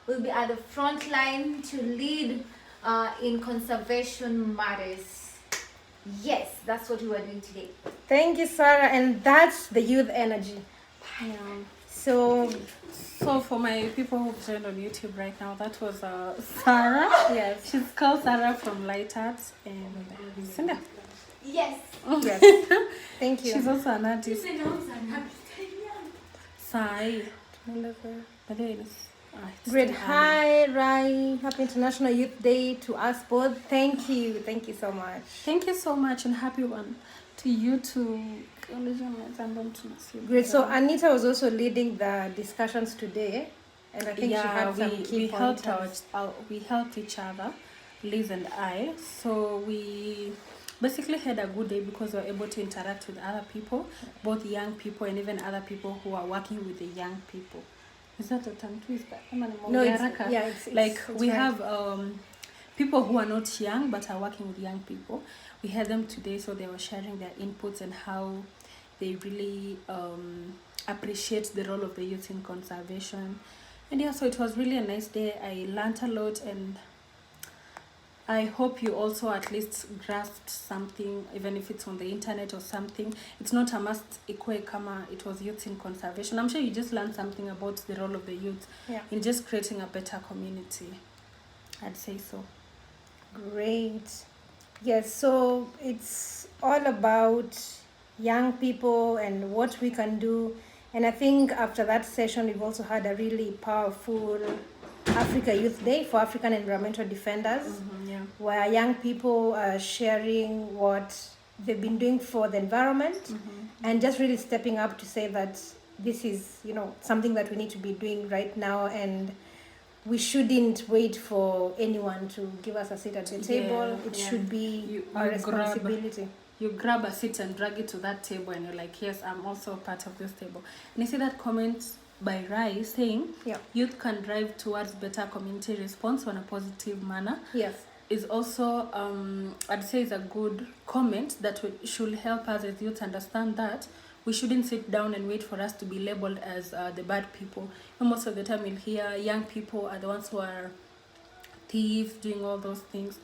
will be at the front line to lead in conservation matters. Yes, that's what we were doing today. Thank you, Sarah, and that's the youth energy. Yeah. So So for my people who've joined on YouTube right now, that was Sarah. yes, She's called Sarah from Light Arts and Cinda. Yes. yes, thank you. She's also an artist. Sai. But then it's Great. still early. Hi, Rai. Happy International Youth Day to us both. Thank you so much. Thank you so much and happy one to you too. Great. So Anita was also leading the discussions today, and I think she had some key we helped pointers. we helped each other, Liz and I. So we basically had a good day because we were able to interact with other people, both young people and even other people who are working with the young people. Is that a tongue twister? No, it's like it's we right. have people who are not young but are working with young people. We had them today, so they were sharing their inputs and how they really appreciate the role of the youth in conservation. And yeah, so it was really a nice day. I learned a lot, and I hope you also at least grasped something, even if it's on the internet or something. It's not a must ikue kama it was youth in conservation. I'm sure you just learned something about the role of the youth in just creating a better community. I'd say so. Great. Yes, so it's all about young people and what we can do. And I think after that session, we've also had a really powerful Africa Youth Day for African Environmental Defenders, where young people are sharing what they've been doing for the environment and just really stepping up to say that this is, something that we need to be doing right now, and we shouldn't wait for anyone to give us a seat at the table. It should be our responsibility. You grab a seat and drag it to that table, and you're like, yes, I'm also part of this table. And you see that comment by Rai saying, youth can drive towards better community response on a positive manner. Yes. Is also, I'd say, is a good comment that should help us as youth understand that we shouldn't sit down and wait for us to be labeled as the bad people. And most of the time you'll hear young people are the ones who are thieves, doing all those things.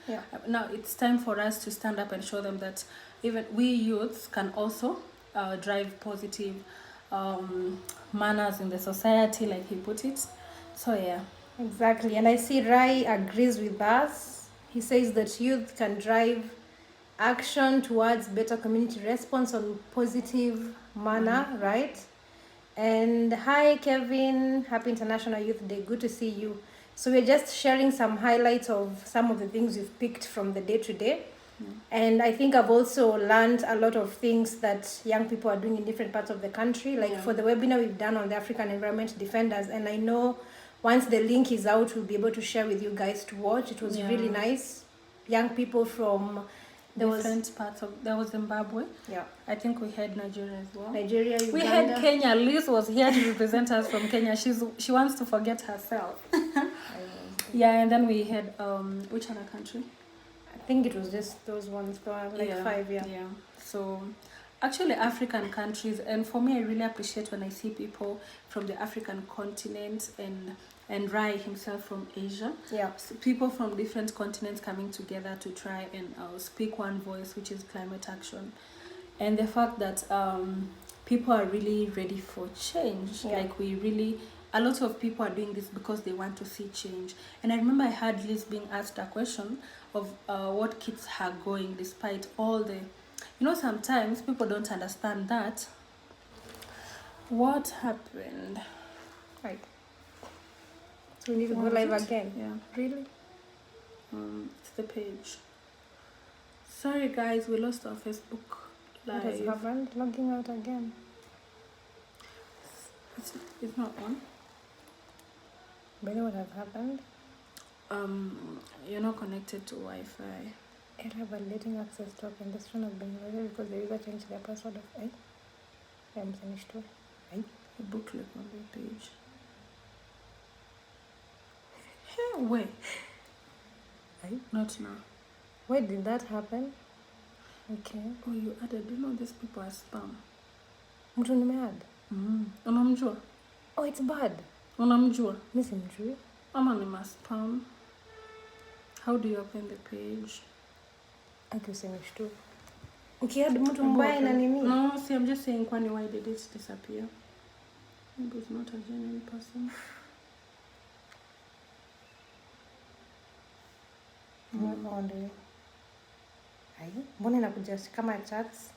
Now it's time for us to stand up and show them that even we youths can also drive positive manners in the society, like he put it. So yeah. Exactly. And I see Rai agrees with us. He says that youth can drive action towards better community response on positive manner, right? And hi, Kevin. Happy International Youth Day. Good to see you. So we're just sharing some highlights of some of the things we've picked from the day today. And I think I've also learned a lot of things that young people are doing in different parts of the country. Like for the webinar we've done on the African Environment Defenders. And I know once the link is out, we'll be able to share with you guys to watch. It was really nice. Young people from different parts of, there was Zimbabwe. Yeah. I think we had Nigeria as well. Nigeria, Uganda. We had Kenya. Liz was here to represent us from Kenya. She wants to forget herself. Yeah, and then we had which other country? I think it was just those ones, like 5, Yeah. So actually African countries, and for me I really appreciate when I see people from the African continent and Rai himself from Asia. So people from different continents coming together to try and speak one voice, which is climate action. And the fact that people are really ready for change. Like a lot of people are doing this because they want to see change. And I remember I heard Liz being asked a question of what keeps her going despite all the, sometimes people don't understand that. What happened? Right. So we need to go live again. Yeah. Really? It's the page. Sorry guys, we lost our Facebook live. What has happened? Logging out again. It's not on. But what has happened? You're not connected to Wi-Fi. Error validating access to application has been valid because the user changed their password of I'm finished too. A booklet on the page. Hey, wait. Not now. Why did that happen? Okay. Oh, you added. You know these people are spam. Mtu nimeadd? Unamjua? Oh, it's bad. Unamjua? Mimi simjui. Anonymous spam. How do you open the page? Akiusemish tu. Ukiad mtu mbaya na nini? No, see, I'm just saying, kwani why did it disappear? Maybe it's not a genuine person. Mbona inakuja kama chats?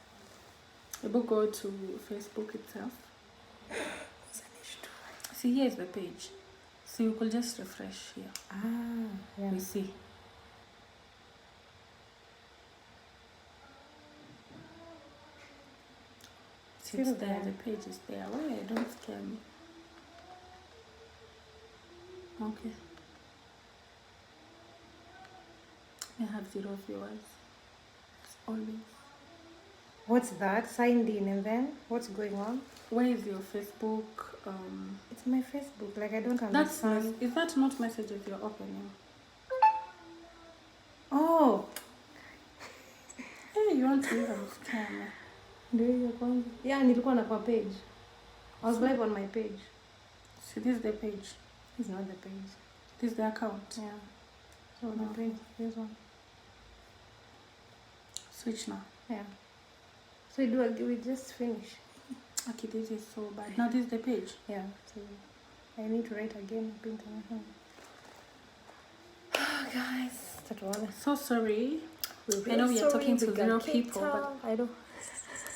Able go to Facebook itself. See, here is the page. So you could just refresh here. Yeah. We see. See, it's there. The page is there. Wait, don't scare me. Okay. I have 0 viewers. It's always. What's that? Signed in and then what's going on? Where is your Facebook? It's my Facebook. Like I don't understand. Is that not messages you're opening? Oh. Hey, you want to even scam me? Ndio hiyo kwanza. Yeah, nilikuwa na kwa page. I was live on my page. See, this is the page. It's not the page. This is the account. Yeah. So the page, this one. Switch now. Yeah. So we just finish. Okay, this is so bad. Now this is the page. Yeah. So I need to write again. International. Guys, so sorry. We're I know we are talking to we 0 people, but I don't.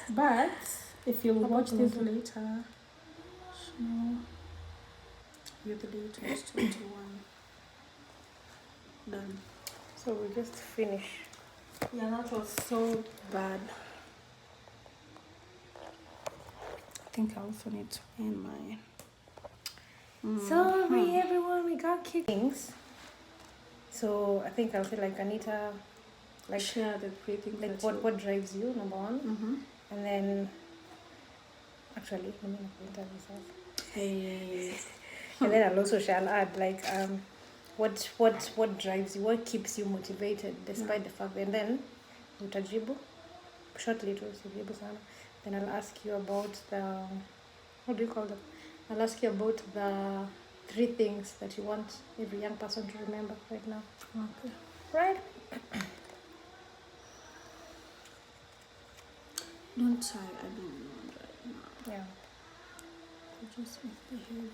But if you watch this later, no, you're the date 21. Done. So we just finish. Yeah, that was so bad. I think I also need to end mine. Sorry, everyone, we got kickings. So I think I'll feel like Anita, like share the great things. Like what drives you, number one, and then actually, let me not myself. Hey. And then I'll also shall add like what drives you, what keeps you motivated despite the fact, and then utajibu shortly to usijibu sana. Then I'll ask you about the, what do you call them? I'll ask you about the 3 things that you want every young person to remember right now. Okay. Right? Don't try, I don't know right now. Yeah. I just misbehave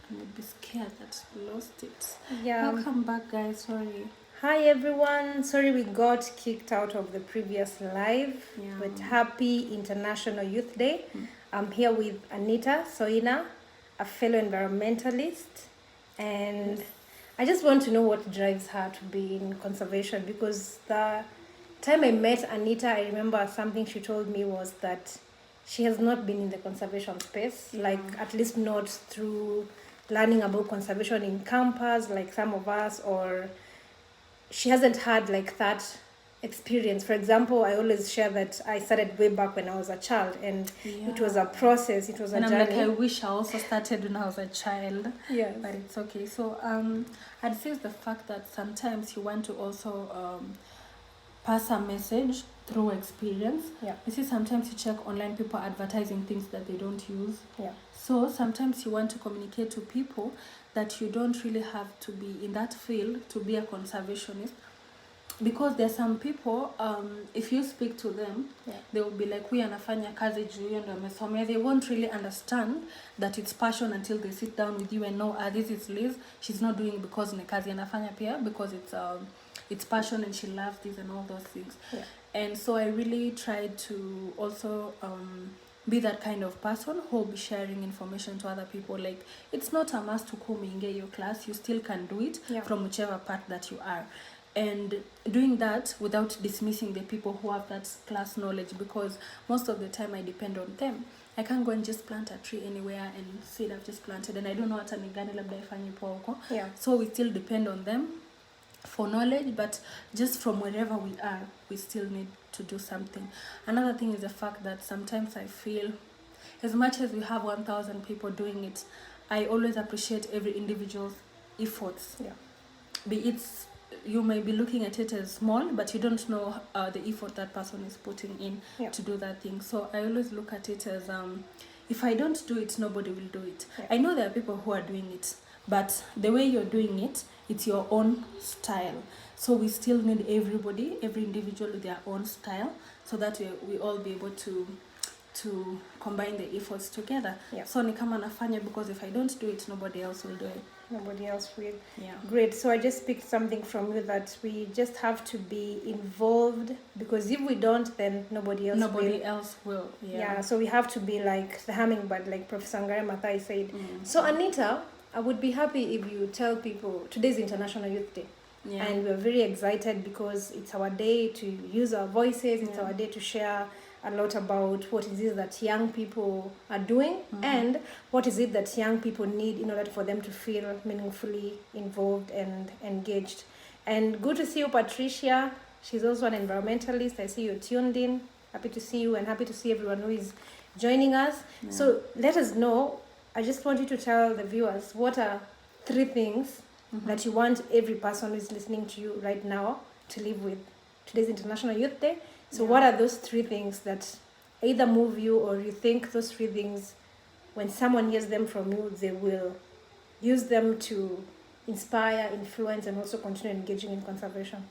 and I'd be scared that we lost it. Yeah. Welcome back, guys. Sorry. Hi everyone. Sorry we got kicked out of the previous live. Yeah. But happy International Youth Day. I'm here with Anita Soina, a fellow environmentalist, and I just want to know what drives her to be in conservation, because the time I met Anita, I remember something she told me was that she has not been in the conservation space, like at least not through learning about conservation in campus like some of us, or she hasn't had like that experience. For example, I always share that I started way back when I was a child, and it was a process, it was a journey. I'm like, I wish I also started when I was a child. Yeah, but it's okay. So I'd say the fact that sometimes you want to also pass a message through experience. Yeah. You see, sometimes you check online, people advertising things that they don't use. Yeah. So sometimes you want to communicate to people that you don't really have to be in that field to be a conservationist. Because there's some people, if you speak to them, they will be like, we anafanya kazi juu hiyo ndo amesomea. They won't really understand that it's passion until they sit down with you and know, this is Liz. She's not doing it because ni kazi anafanya pia, because it's passion and she loves this and all those things. Yeah. And so I really tried to also be that kind of person who will be sharing information to other people. Like, it's not a must to come in your class. You still can do it from whichever part that you are. And doing that without dismissing the people who have that class knowledge, because most of the time I depend on them. I can't go and just plant a tree anywhere and say I've just planted and I don't know what ni gani labda ifanye poa huko. So we still depend on them for knowledge, but just from wherever we are, we still need to do something. Another thing is the fact that sometimes I feel, as much as we have 1,000 people doing it, I always appreciate every individual's efforts. Be it, you may be looking at it as small, but you don't know the effort that person is putting in to do that thing. So I always look at it as, if I don't do it, nobody will do it. I know there are people who are doing it, but the way you're doing it, it's your own style. So we still need everybody, every individual with their own style, so that we all be able to combine the efforts together. Yeah. So ni kama nafanya, because if I don't do it, nobody else will do it. Nobody else will. Yeah. Great. So I just picked something from you, that we just have to be involved, because if we don't, then nobody else will. Yeah. So we have to be like the hummingbird, like Professor Ngare Mathai said. Mm. So Anita, I would be happy if you tell people today's International Youth Day. Yeah. And we're very excited because it's our day to use our voices. It's Yeah. our day to share a lot about what is it that young people are doing, and what is it that young people need in order for them to feel meaningfully involved and engaged. And good to see you, Patricia. She's also an environmentalist. I see you tuned in. Happy to see you, and happy to see everyone who is joining us. Yeah. So let us know. I just want you to tell the viewers, what are 3 things that you want every person who is listening to you right now to live with. Today's International Youth Day. So what are those 3 things that either move you, or you think those 3 things, when someone hears them from you, they will use them to inspire, influence, and also continue engaging in conservation?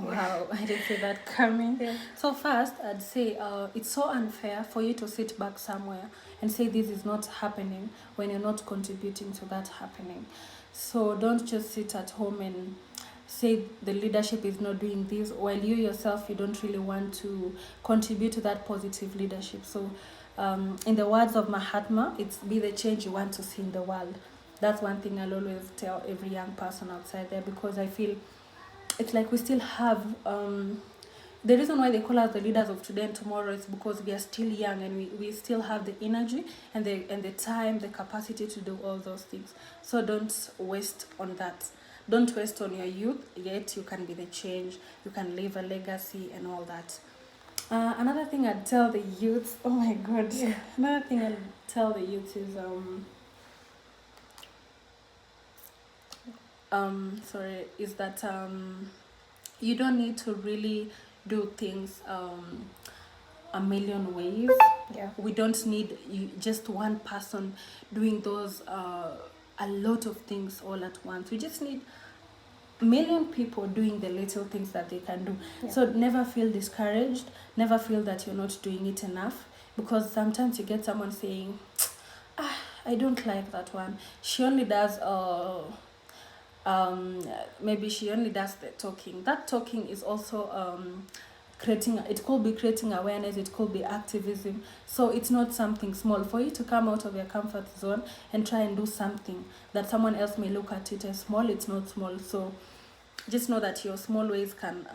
Wow, I didn't see that coming. Yeah. So first, I'd say it's so unfair for you to sit back somewhere and say this is not happening when you're not contributing to that happening. So don't just sit at home and say the leadership is not doing this, while you yourself, you don't really want to contribute to that positive leadership. So in the words of Mahatma, it's be the change you want to see in the world. That's one thing I'll always tell every young person outside there, because I feel it's like we still have the reason why they call us the leaders of today and tomorrow is because we are still young, and we still have the energy and the time, the capacity to do all those things. So don't waste on that. Don't waste on your youth, yet you can be the change, you can leave a legacy and all that. Another thing I'd tell the youth, oh my god, another thing I'd tell the youth is is that you don't need to really do things a million ways. Yeah. We don't need just one person doing those a lot of things all at once. We just need a million people doing the little things that they can do. Yeah. So never feel discouraged, never feel that you're not doing it enough, because sometimes you get someone saying, I don't like that one. She only does maybe she only does the talking. That talking is also it could be creating awareness, it could be activism. So it's not something small. For you to come out of your comfort zone and try and do something that someone else may look at it as small, it's not small. So just know that your small ways can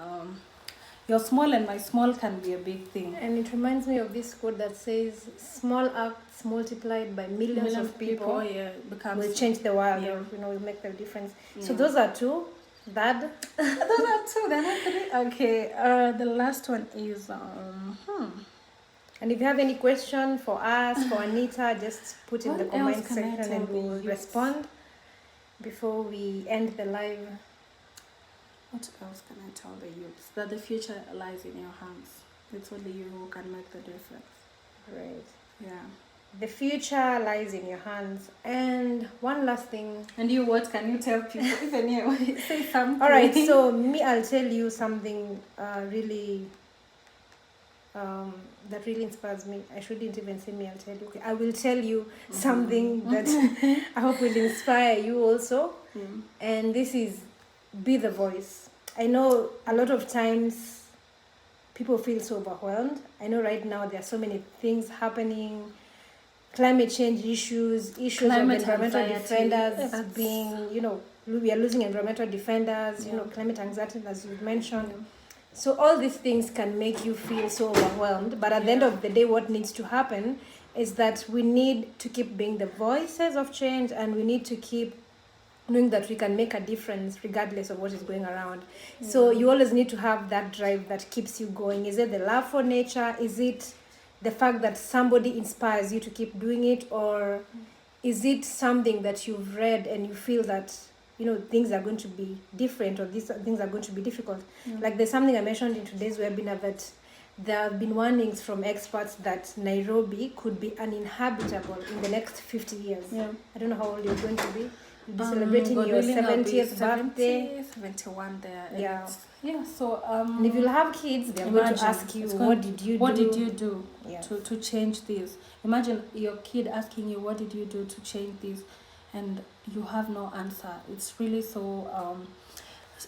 your small and my small can be a big thing. And it reminds me of this quote that says, small acts multiplied by millions of people will change the world, or will make the difference. So those are 2. Those are 2, they're not 3. Okay, the last one is And if you have any question for us, for Anita, just put in the What comment else can I section tell and the we'll youths? respond before we end the live. What else can I tell the youths? That the future lies in your hands. It's only you who can make the difference. Right. Yeah. The future lies in your hands. And one last thing. And you, what can you tell people? Even you, say something. All right, so I'll tell you something really that really inspires me. I shouldn't even say I'll tell you. Okay, I will tell you something that I hope will inspire you also. And this is, be the voice. I know a lot of times people feel so overwhelmed. I know right now there are so many things happening. Climate change issues Climate of environmental anxiety. defenders being, we are losing environmental defenders, climate anxiety, as you mentioned. So all these things can make you feel so overwhelmed. But at the end of the day, what needs to happen is that we need to keep being the voices of change, and we need to keep knowing that we can make a difference regardless of what is going around. So you always need to have that drive that keeps you going. Is it the love for nature? Is it the fact that somebody inspires you to keep doing it? Or is it something that you've read and you feel that, things are going to be different, or these things are going to be difficult? Like there's something I mentioned in today's webinar, that there have been warnings from experts that Nairobi could be uninhabitable in the next 50 years. Yeah. I don't know how old you're going to be. You'll be celebrating God your willing, I'll be 70th birthday. 71 there. Yeah. Yeah, so And if you'll have kids, they're going to ask you, what did you do? What did you do Yeah. to change this? Imagine your kid asking you, what did you do to change this? And you have no answer. It's really so,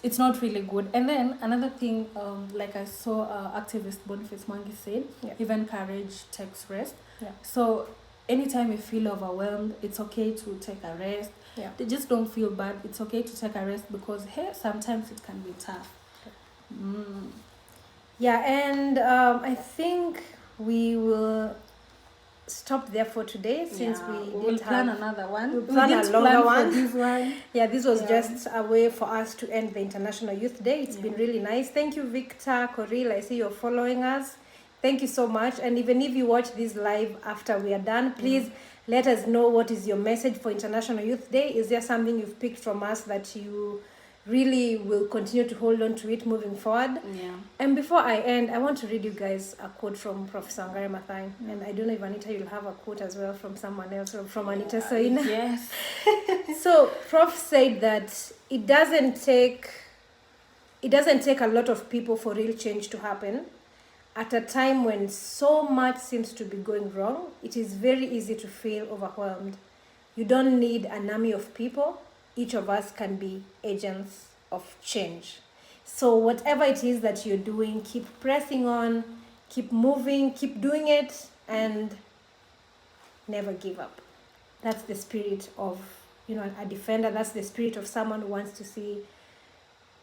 it's not really good. And then another thing, like I saw activist Boniface Mwangi said, Yeah. even courage takes rest. Yeah. So anytime you feel overwhelmed, it's okay to take a rest. Yeah. They just don't feel bad. It's okay to take a rest because, hey, sometimes it can be tough. Yeah, and I think we will stop there for today since we will didn't plan have... another one. We'll plan a didn't longer plan for one. this one. Yeah, this was Yeah. just a way for us to end the International Youth Day. It's been really nice. Thank you, Victor, Coril. I see you're following us. Thank you so much. And even if you watch this live after we are done, please let us know what is your message for International Youth Day. Is there something you've picked from us that you really will continue to hold on to it moving forward? Yeah. And before I end, I want to read you guys a quote from Professor Wangari Maathai. And I don't know if Anita, you'll have a quote as well from someone else, or from Anita Soina. Yes. So Prof said that it doesn't take a lot of people for real change to happen. At a time when so much seems to be going wrong, it is very easy to feel overwhelmed. You don't need an army of people. Each of us can be agents of change. So whatever it is that you're doing, keep pressing on, keep moving, keep doing it, and never give up. That's the spirit of, a defender. That's the spirit of someone who wants to see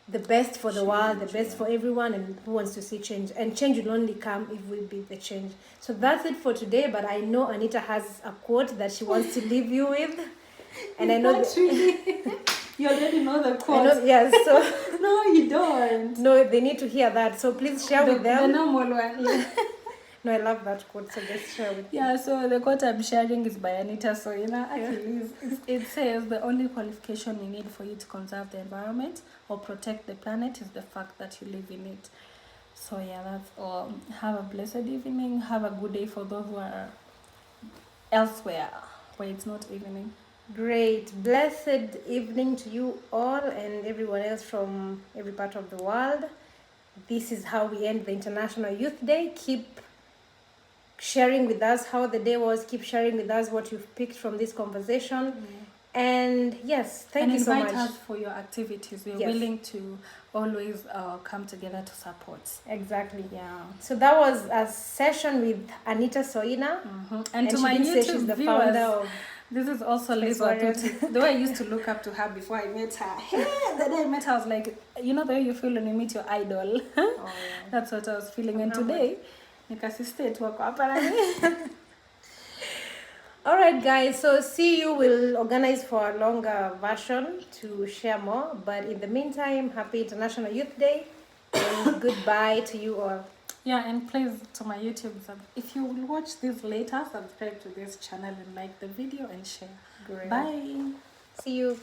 the best for the world, the best for everyone, and who wants to see change. And change will only come if we be the change. So that's it for today, but I know Anita has a quote that she wants to leave you with. And I know You already know the I quote. know, yes, so No, you don't. no, they need to hear that. So please share with The them. normal one. Yeah. No, I love that quote, so just share with them. Yeah, so the quote I'm sharing is by Anita Soina. Actually, it says the only qualification you need for you to conserve the environment or protect the planet is the fact that you live in it. So yeah, that's all. Have a blessed evening. Have a good day for those who are elsewhere where it's not evening. Great. Blessed evening to you all and everyone else from every part of the world. This is how we end the International Youth Day. Keep sharing with us how the day was. Keep sharing with us what you've picked from this conversation. And yes, thank you so much. And invite us for your activities. We're willing to always come together to support. Exactly. Yeah. So that was a session with Anita Soina. And to she my did say YouTube she's the viewers, founder of... this is also Liz Watuti. The way I used to look up to her before I met her. Hey, the day I met her, I was like, you know the way you feel when you meet your idol? Oh, yeah. That's what I was feeling. And today, nikasiste tu wako hapa na mimi. All right, guys. So see you. We'll organize for a longer version to share more. But in the meantime, happy International Youth Day. And goodbye to you all. Yeah, and please, to my YouTube, if you will watch this later, subscribe to this channel and like the video and share. Great. Bye. See you.